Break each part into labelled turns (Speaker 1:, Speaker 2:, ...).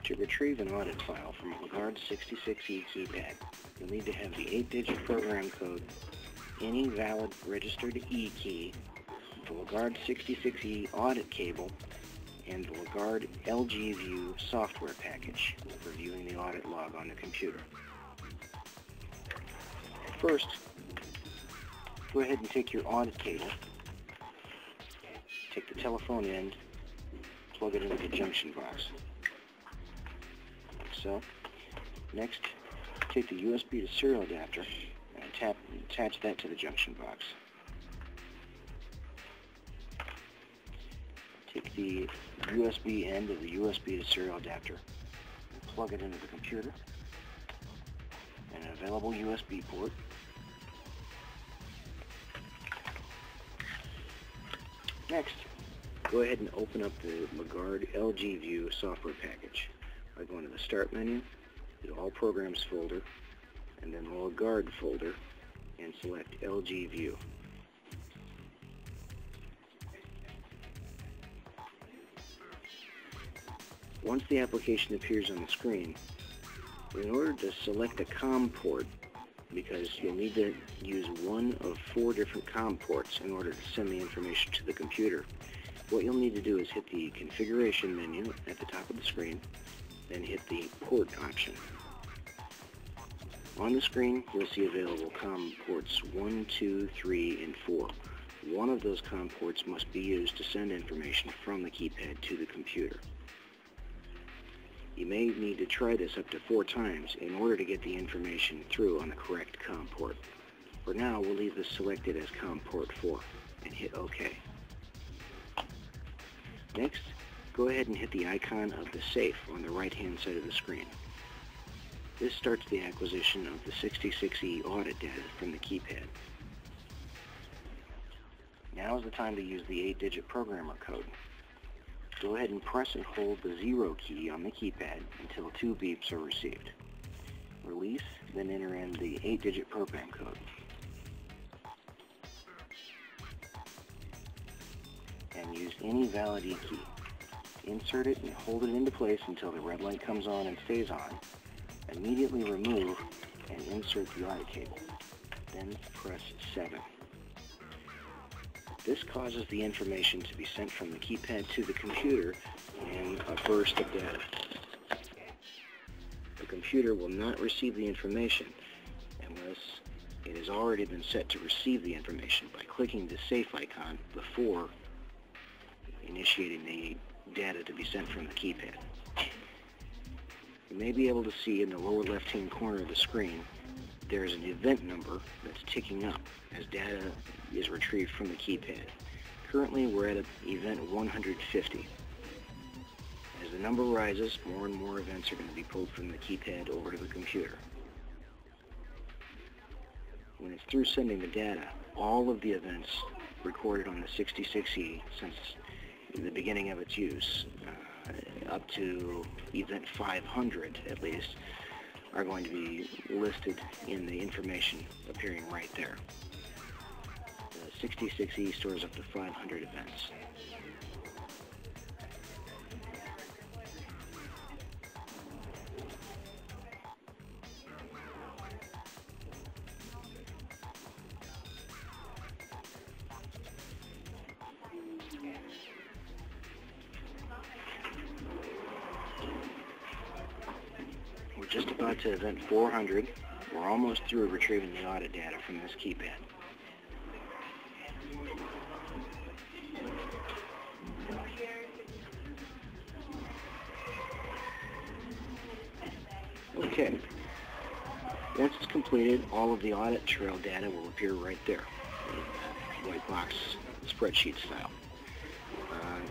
Speaker 1: To retrieve an audit file from a LG66E keypad, you'll need to have the 8-digit program code, any valid registered eKey, the LG66E audit cable, and the LG View software package for viewing the audit log on the computer. First, go ahead and take your audit cable, take the telephone end, plug it into the junction box. Like so. Next, take the USB to serial adapter and attach that to the junction box. Take the USB end of the USB to serial adapter and plug it into the computer and an available USB port. Next, go ahead and open up the LG View software package by going to the Start menu, the All Programs folder, and then the Lagard folder, and select LG View. Once the application appears on the screen, in order to select a COM port, because you'll need to use one of 4 different COM ports in order to send the information to the computer, what you'll need to do is hit the configuration menu at the top of the screen, then hit the port option. On the screen, you'll see available COM ports 1, 2, 3, and 4. One of those COM ports must be used to send information from the keypad to the computer. You may need to try this up to 4 times in order to get the information through on the correct COM port. For now, we'll leave this selected as COM port 4 and hit OK. Next, go ahead and hit the icon of the safe on the right-hand side of the screen. This starts the acquisition of the 66E audit data from the keypad. Now is the time to use the 8-digit programmer code. Go ahead and press and hold the 0 key on the keypad until 2 beeps are received. Release, then enter in the 8-digit program code. And use any valid eKey. Insert it and hold it into place until the red light comes on and stays on. Immediately remove and insert the audit cable. Then press 7. This causes the information to be sent from the keypad to the computer in a burst of data. The computer will not receive the information unless it has already been set to receive the information by clicking the safe icon before initiating the data to be sent from the keypad. You may be able to see in the lower left-hand corner of the screen there is an event number that's ticking up as data is retrieved from the keypad. Currently, we're at event 150. As the number rises, more and more events are going to be pulled from the keypad over to the computer. When it's through sending the data, all of the events recorded on the 66E since the beginning of its use, up to event 500 at least, are going to be listed in the information appearing right there. The 66E stores up to 500 events. We're just about to event 400. We're almost through retrieving the audit data from this keypad. Okay. Once it's completed, all of the audit trail data will appear right there in white box spreadsheet style.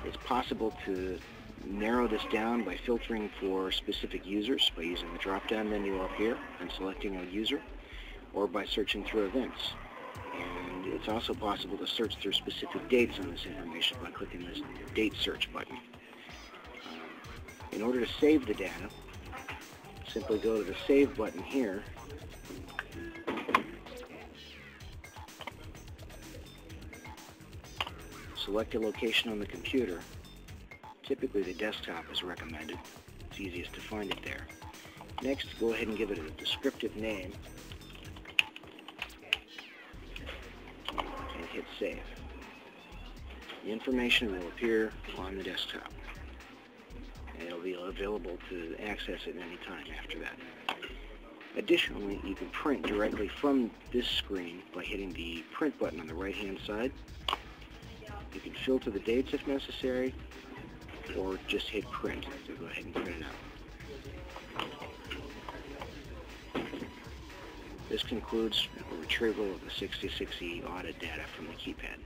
Speaker 1: It's possible to narrow this down by filtering for specific users by using the drop-down menu up here and selecting a user, or by searching through events. And it's also possible to search through specific dates on this information by clicking this date search button. In order to save the data, simply go to the Save button here, select a location on the computer. Typically the desktop is recommended. it's easiest to find it there. Next, go ahead and give it a descriptive name and hit save. The information will appear on the desktop, and it'll be available to access at any time after that. Additionally, you can print directly from this screen by hitting the print button on the right-hand side. You can filter the dates if necessary, or just hit print to go ahead and print it out. This concludes the retrieval of the 66E audit data from the Keypad.